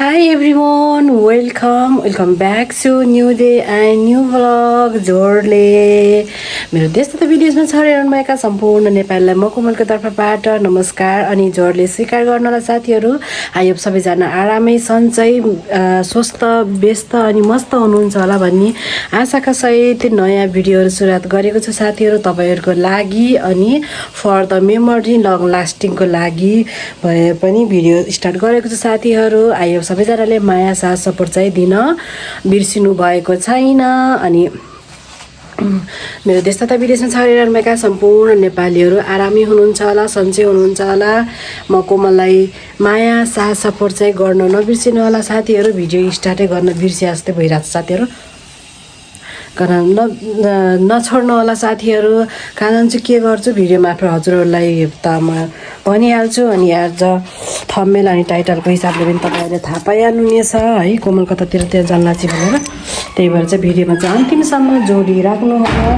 Hi everyone, welcome back to new day and new vlog जोडले मेरो देश तथा विदेशमा छरिरहनु भएका सम्पूर्ण नेपालीलाई म कोमलको तर्फबाट नमस्कार। अनि जोडले स्वीकार गर्नलाई साथीहरू आयो सबैजना आरामै सन्चै स्वस्थ व्यस्त अनि मस्त हुनुहुन्छ होला भन्ने आशाका सहित नयाँ भिडियोहरु सुरुवात गरेको छु साथीहरू तपाईहरुको लागि अनि फर द मेमोरी लङ लास्टिङको लागि भए पनि भिडियो स्टार्ट गरेको छु साथीहरू। आयो सबैजनाले माया साथ सपोर्ट चाहिँ दिन बिर्सिनु भएको छैन। अनि मेरो देश तथा विदेशमा छरिरहनु भएका सम्पूर्ण नेपालीहरू आरामै हुनुहुन्छ होला, सन्चै हुनुहुन्छ होला। म कोमललाई माया साथ सपोर्ट चाहिँ गर्न नबिर्सिनु होला साथीहरू। भिडियो स्टार्टै गर्न बिर्से जस्तै भइरहेको छ साथीहरू, कारण नछोड्नु होला साथीहरू। कारण चाहिँ के गर्छु भिडियो मार्फत हजुरहरूलाई त म भनिहाल्छु। अनि आज थम्बनेल अनि टाइटलको हिसाबले पनि तपाईँहरूले थाहा पाइहाल्नुहुनेछ है कोमल कतातिर त्यहाँ जन्लाची भनेर। त्यही भएर चाहिँ भिडियोमा चाहिँ अन्तिमसम्म जोडिराख्नु होला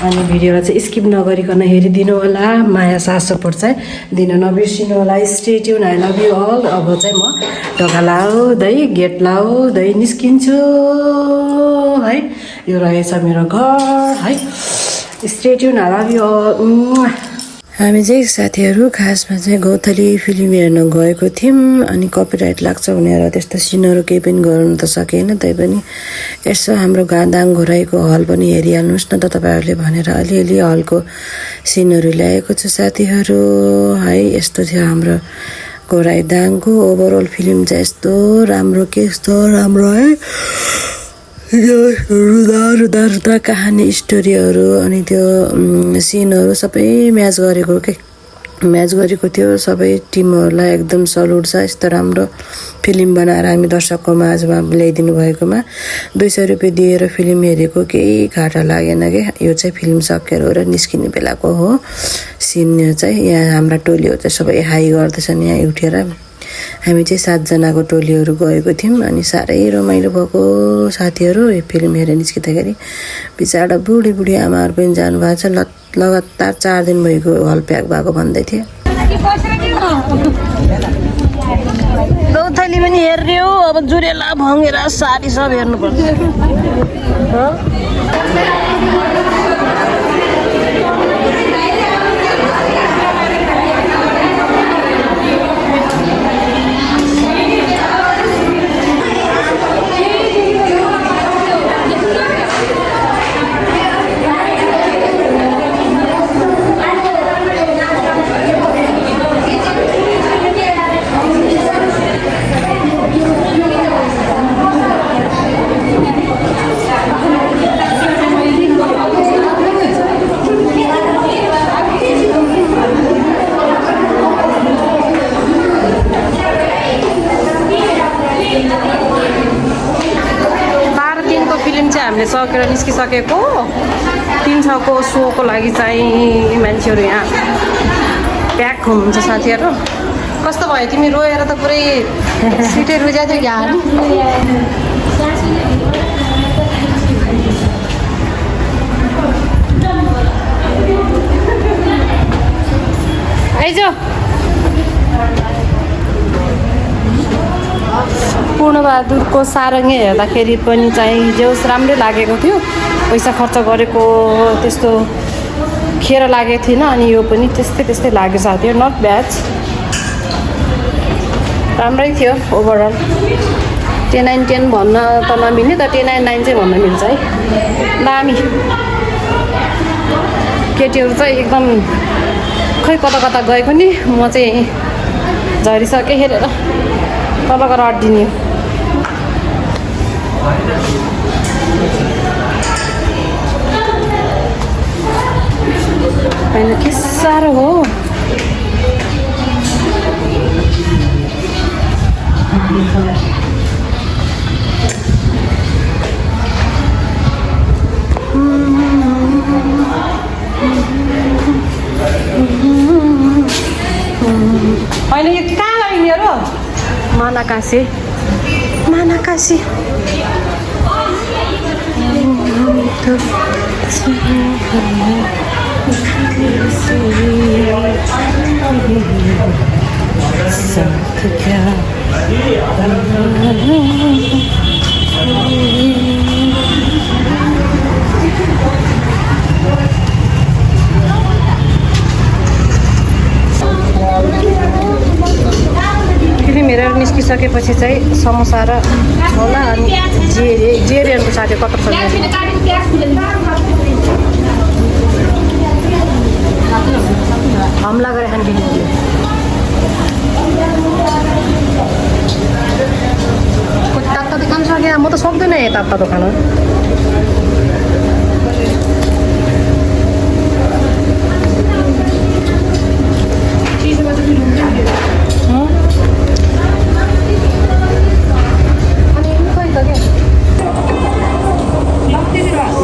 अनि भिडियोलाई चाहिँ स्किप नगरिकन हेरिदिनु होला। माया साथ सपोर्ट चाहिँ दिन नबिर्सिनु होला। Stay tune, I love you all. अब चाहिँ म ढोका लाउँदै गेट लाउँदै निस्किन्छु है। यो रहेछ मेरो घर है। Stay tune, I love you all. हामी चाहिँ साथीहरू खासमा चाहिँ गौथली फिल्म हेर्न गएको थियौँ। अनि कपिराइट लाग्छ भनेर त्यस्तो सिनहरू केही पनि गर्नु त सकेन। तैपनि यसो हाम्रो गादाङ घोराइको हल पनि हेरिहाल्नुहोस् न त तपाईँहरूले भनेर अलिअलि हलको सिनहरू ल्याएको छु साथीहरू है। यस्तो थियो हाम्रो घोराइ दाङको ओभरअल फिल्म चाहिँ यस्तो राम्रो राम्रो है। रुदा कहानी स्टोरीहरू अनि त्यो सिनहरू सबै म्याच गरेको थियो। सबै टिमहरूलाई एकदम सल्युट छ। यस्तो राम्रो फिल्म बनाएर हामी दर्शकको माझमा ल्याइदिनु भएकोमा 200 रुपियाँ दिएर फिल्म हेरेको केही घाटा लागेन के। यो चाहिँ फिल्म सकेर र निस्किने बेलाको हो सिन चाहिँ। यहाँ हाम्रा टोलीहरू चाहिँ सबै हाई गर्दैछन् यहाँ उठेर। हामी चाहिँ 7 जनाको टोलीहरू गएको थियौँ। अनि साह्रै रमाइलो भएको साथीहरू। यो फिल्म हेरेर निस्किँदाखेरि बिचारा बुढी आमाहरू पनि जानुभएको छ। लगातार 4 दिन भएको हल प्याक भएको भन्दै थिए। गौथली पनि हेर्यो अब जुरेला भङ्गेर साडी सब हेर्नुपर्छ। हामीले सकेर निस्किसकेको 3-6को सोको लागि चाहिँ मान्छेहरू यहाँ प्याक हुनुहुन्छ साथीहरू। कस्तो भयो तिमी रोएर त पुरै सिटै रुजा थियो यहाँ। आइज पूर्णबहादुरको सारङ्गी हेर्दाखेरि पनि चाहिँ जेउस राम्रै लागेको थियो। पैसा खर्च गरेको त्यस्तो खेर लागेको थिएन। अनि यो पनि त्यस्तै लाग्यो साथीहरू। नट ब्याड, राम्रै थियो ओभरअल। 10/10 भन्न त नमिल्ने त 10/9 चाहिँ भन्न मिल्छ है। दामी केटीहरू चाहिँ एकदम खै कता गएको नि। म चाहिँ झरिसकेँ हेरेर तल गएर अड्डिने। होइन के साह्रो हो। होइन यो कहाँ लैने हो? मानाकासी साथ क्या फिल्म हेरेर निस्किसकेपछि चाहिँ समोसा र छोला अनि जेरियनको साथी कत्र छ हमला गरे खान बिर्यानी तातो त खान सकेन म त सक्दैन है तातो खान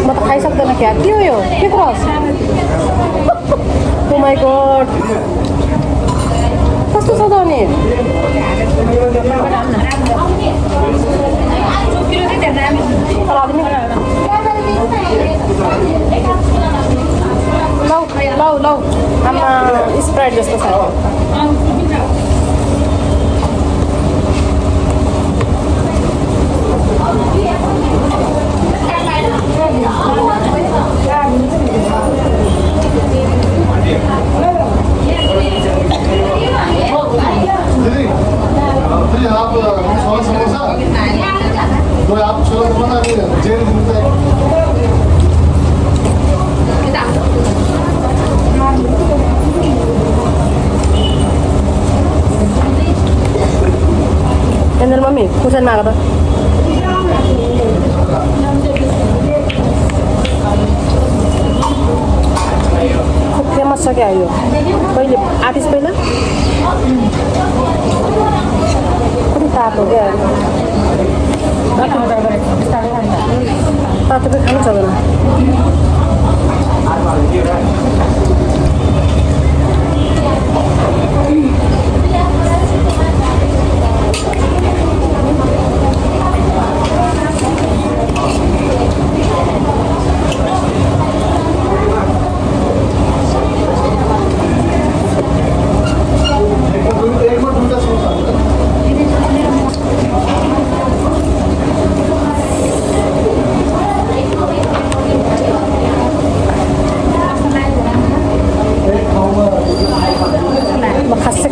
म त खाइसक्दैन क्या के हो यो के क्रस ओ माई गॉड कस्तो छ त अनि लौ आमा स्प्राइट जस्तो छ आप समोसा तो आप छोला बना जेल Endel mami, kusan na ka ba? खूप फेमस छ क्या यो पहिले आतिस पहिला कति तातो क्या तातो चाहिँ खानु सक्दैन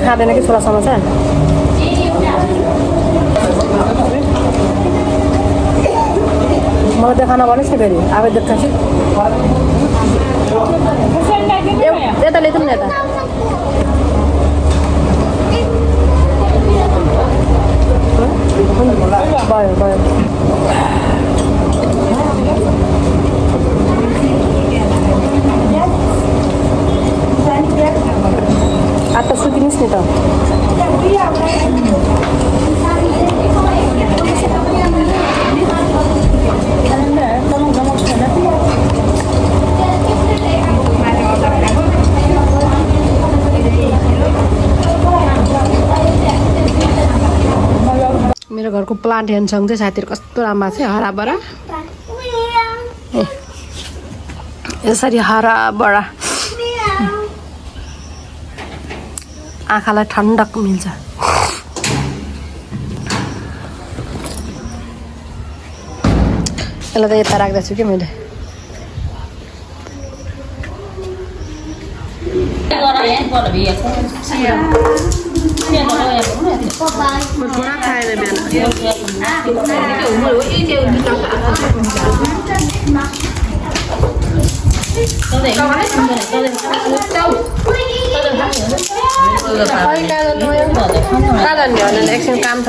खाँदैन कि छोला समोसा मलाई देखाउन भन्नुहोस् न फेरि आफै देखाउँछु यता ल्याइदिउँ न यता भयो भयो आता सुतिनुहोस् नि त मेरो घरको प्लान्ट हेर्छौँ चाहिँ साथीहरू कस्तो राम्रो छ हराबरा यसरी हराबरा आँखालाई ठण्डक मिल्छ यसलाई त यता राख्दैछु कि मैले एकछिन काम छ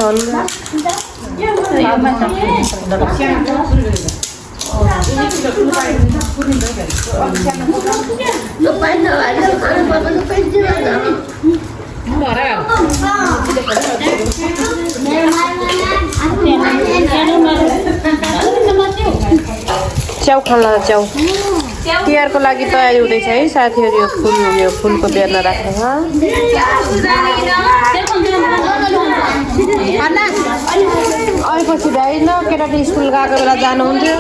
च्याउ खान च्याउ तिहारको लागि तयारी हुँदैछ है साथीहरू यो फुलको बेर्ना राखेर आएपछि भाइ न केटाटी स्कुल गएको बेला जानुहुन्थ्यो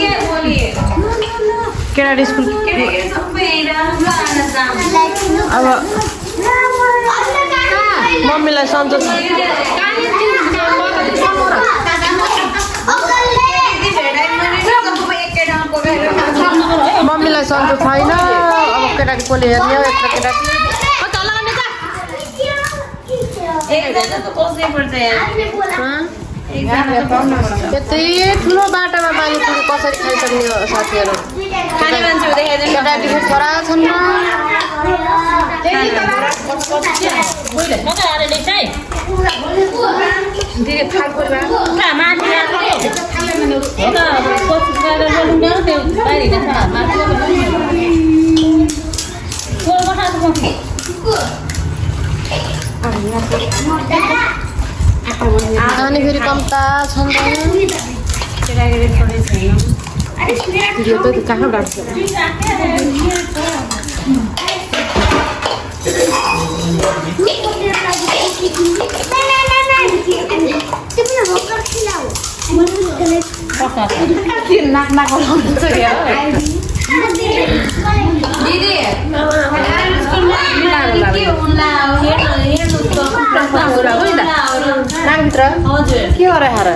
केटाटी स्कुल अब मम्मीलाई सन्तोष सन्चो छैन अब केटाटी कसले हेर्ने हो यत्रो केटाटी यतै ठुलो बाटोमा पानीपुरी कसरी खाइसक्ने हो साथीहरू केटाटीको छोरा छन् अनि फेरि कम्ता छन् कहाँ राख्छ नानीभित्र के गराएर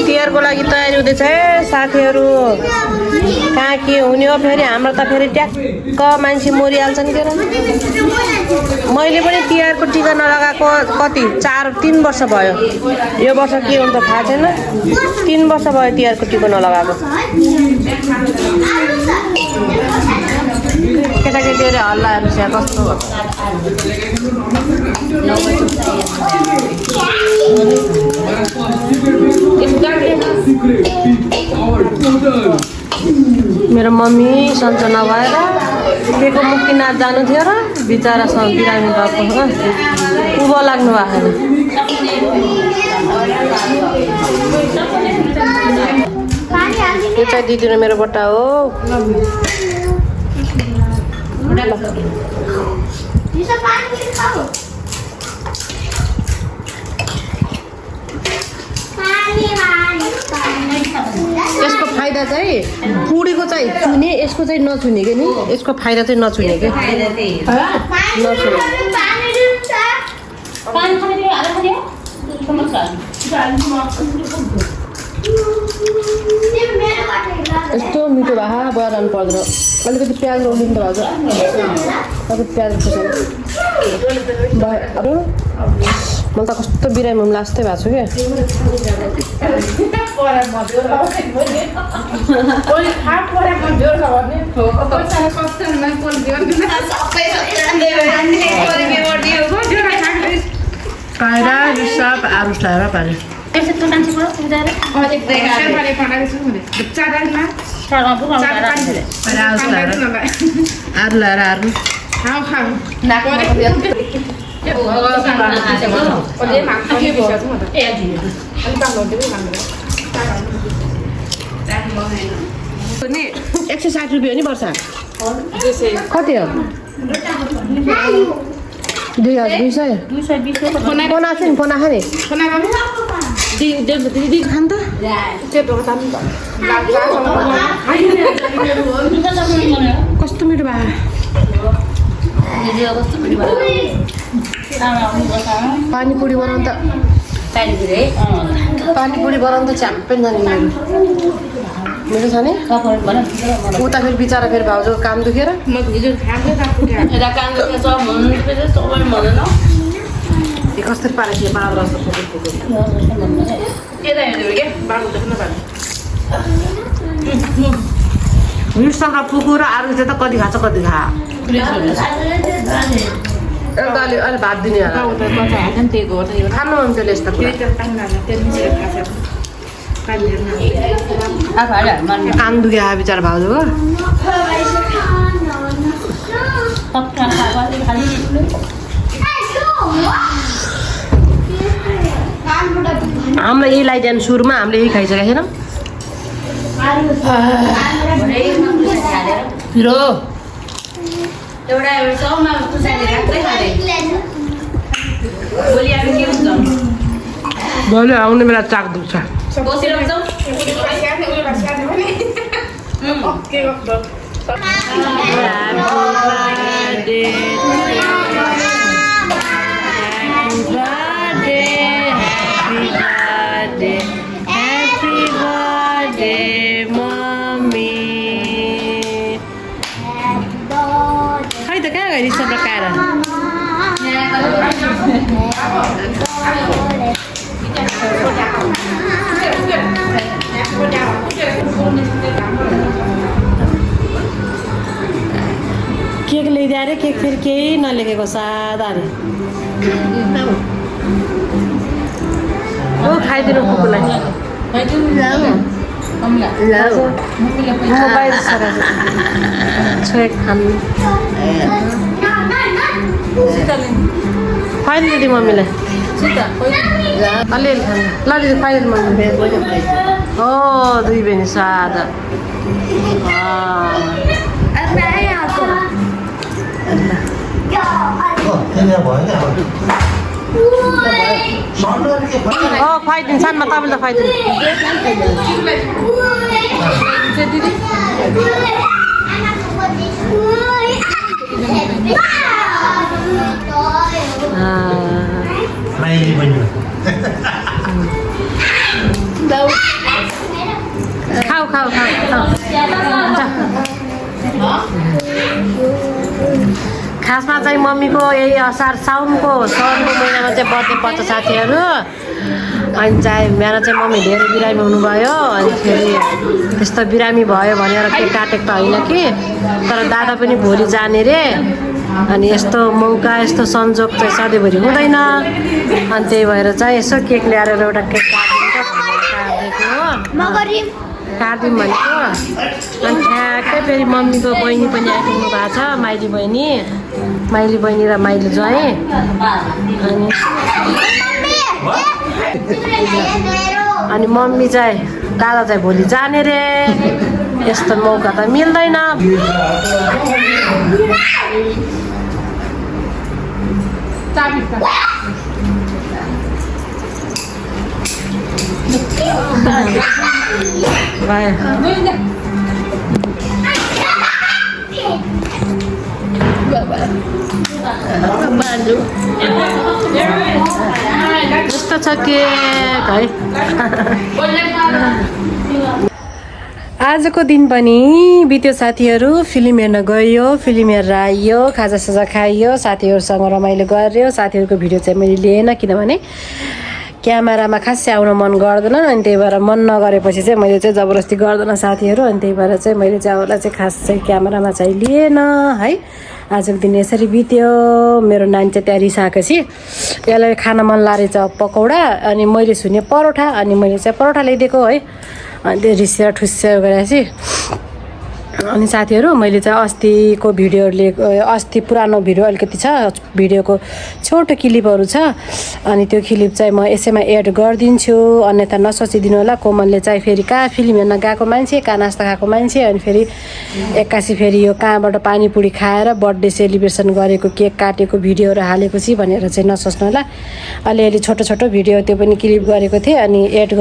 तिहारको लागि तयारी हुँदैछ है साथीहरू कहाँ के हुने हो फेरि हाम्रो त फेरि ट्याक्क मान्छे मरिहाल्छन् के र मैले पनि तिहारको टिका नलगाएको कति 3 वर्ष भयो यो वर्ष के हुन्छ थाहा छैन 3 वर्ष भयो तिहारको टिका नलगाएको केटाकेटीहरूले हल्लाहरू छ कस्तो मेरो मम्मी सन्चो नभएर केको मुक्तिनाथ जानु थियो र बिचरा बिरामी भएको उँभो लाग्नु भएको छैन यो चाहिँ दिदी र मेरो बट्टा हो यसको फाइदा चाहिँ पुडीको चाहिँ चुने यसको चाहिँ नचुने के नि यसको फाइदा चाहिँ नचुने के यस्तो मिठो भए बजाउनु पर्दैन अलिकति प्याज रोलिनु त भाउजू अलिकति प्याज खोसेर अरू मलाई त कस्तो बिरामी लास्टै भएको छु क्या कायरा सब आलु लाएर पानी आलु लाएर आलु एक 160 रुपियाँ हो नि वर्ष कति हो 2200 पना छ नि पना खाने खान त कस्तो मिठो भयो पानीपुरी बनाउनु त पानीपुरी बनाउनु त च्याम्पै जाने मेरो छ नि उता फेरि बिचरा फेरि भाउजूको काम दुखेर कसरी पारेको बाह्र मिर्सँग पुगु र अरू चाहिँ त कति खान्छ कति खा एउटा अलि भात दिने खानु मन त्यसले यस्तो कान दुख्या बिचरा भाउजू हो हामीलाई यही लगाइदिनु सुरुमा हामीले यही खाइसकेको छैनौँ पिरो एउटा सौमा तुसाले राख्दै खाँदै भोलि हामी के हुन्छ भोलि आउने बेला चाक दुख्छ बसेर जाउँ खै त कहाँ गयो रिसप काएर केक ल्याइदियो अरे केक फेरि केही नलेखेको सादा अरे ओ खाइदिनु कुकुरलाई मोबाइल छोए खानु खुवाइदिनु दिदी मम्मीलाई अलिअलि खानु ल दिदी खुवाइदिनु मम्मी हो दुई बहिनी सादा खुवाइदिनु सानमा तपाईँले त खुवाइदिनु खाऊ खाऊ खाऊ खासमा चाहिँ मम्मीको यही असार साउनको महिनामा चाहिँ बर्थडे पर्छ साथीहरू अनि चाहिँ बिहान चाहिँ मम्मी धेरै बिरामी हुनुभयो अनि फेरि त्यस्तो बिरामी भयो भनेर केक काटेको त होइन कि तर दादा पनि भोलि जाने रे अनि यस्तो मौका यस्तो संजोग चाहिँ सधैँभरि हुँदैन अनि त्यही भएर चाहिँ यसो केक ल्याएर एउटा केक काटिदिउँ भनेको अनि ठ्याक्कै फेरि मम्मीको बहिनी पनि आइपुग्नु भएको छ माइली बहिनी र माइली ज्वाइँ अनि मम्मी चाहिँ दादा चाहिँ भोलि जाने रे यस्तो मौका त मिल्दैन यस्तो छ केक है आजको दिन पनि बित्यो साथीहरू फिल्म हेर्न गयो फिल्म हेरेर आइयो खाजासाजा खाइयो साथीहरूसँग रमाइलो गऱ्यो साथीहरूको भिडियो चाहिँ मैले लिएन किनभने क्यामेरामा खासै आउन मन गर्दैन अनि त्यही भएर मन नगरेपछि चाहिँ मैले चाहिँ जबरजस्ती गर्दैन साथीहरू अनि त्यही भएर चाहिँ मैले चाहिँ अरूलाई चाहिँ खास चाहिँ क्यामेरामा चाहिँ लिएन है आजको दिन यसरी बित्यो मेरो नानी चाहिँ त्यहाँ रिसाएपछि यसलाई खान मन लागेछ पकौडा अनि मैले सुने परोठा अनि मैले चाहिँ परोठा ल्याइदिएको है अनि त्यो रिसेर ठुस्सेर गरेपछि अनि साथीहरू मैले चाहिँ अस्तिको भिडियोहरूले अस्ति पुरानो भिडियो अलिकति छ भिडियोको छोटो क्लिपहरू छ अनि त्यो क्लिप चाहिँ म यसैमा एड गरिदिन्छु अन्यथा नसोचिदिनु होला कोमलले चाहिँ फेरि कहाँ फिल्म हेर्न गएको मान्छे कहाँ नास्ता खाएको मान्छे अनि फेरि एक्कासी फेरि यो कहाँबाट पानीपुरी खाएर बर्थडे सेलिब्रेसन गरेको केक काटेको भिडियोहरू हालेपछि भनेर चाहिँ नसोच्नु होला अलिअलि छोटो छोटो भिडियो त्यो पनि क्लिप गरेको थिएँ अनि एड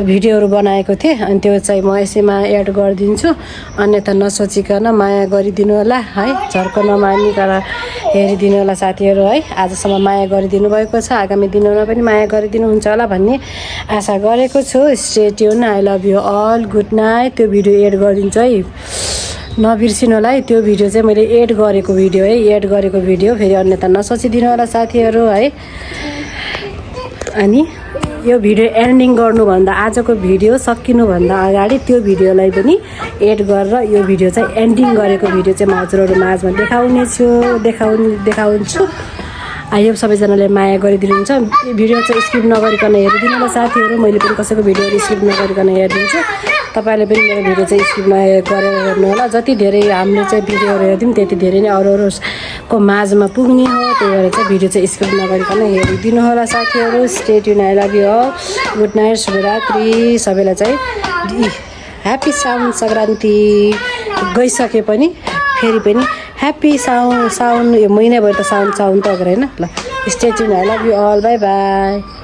भिडियोहरू बनाएको थिएँ अनि त्यो चाहिँ म यसैमा एड गरिदिन्छु अन्यथा नसोचिकन माया गरिदिनु होला है झर्को नमानिकन हेरिदिनु होला साथीहरू है आजसम्म माया गरिदिनु भएको छ आगामी दिनमा पनि माया गरिदिनुहुन्छ होला भन्ने आशा गरेको छु stay tune I love you all good night त्यो भिडियो एड गरिदिन्छु है नबिर्सिनु होला है त्यो भिडियो चाहिँ मैले एड गरेको भिडियो फेरि अन्यथा नसोचिदिनु होला साथीहरू है अनि यो भिडियो एन्डिङ गर्नुभन्दा आजको भिडियो सकिनुभन्दा अगाडि त्यो भिडियोलाई पनि एड गरेर यो भिडियो चाहिँ एन्डिङ गरेको भिडियो चाहिँ म हजुरहरू माझमा देखाउँछु आयो सबैजनाले माया गरिदिनुहुन्छ भिडियो चाहिँ स्किप नगरिकन हेरिदिनु होला साथीहरू मैले पनि कसैको भिडियोहरू स्किप नगरिकन हेरिदिन्छु तपाईँले पनि मेरो भिडियो चाहिँ स्किप गरेर हेर्नु होला जति धेरै हामीले चाहिँ भिडियोहरू हेरिदिउँ त्यति धेरै नै अरूको माझमा पुग्ने हो त्यही भएर चाहिँ भिडियो चाहिँ स्किप नगरिकन हेरिदिनु होला साथीहरू stay tune I love you all good night शुभरात्रि सबैलाई चाहिँ ह्याप्पी साउन सङ्क्रान्ति गइसके पनि फेरि पनि ह्याप्पी साउन यो महिनाभरि त साउन त अगर होइन ल stay tune I love you all bye by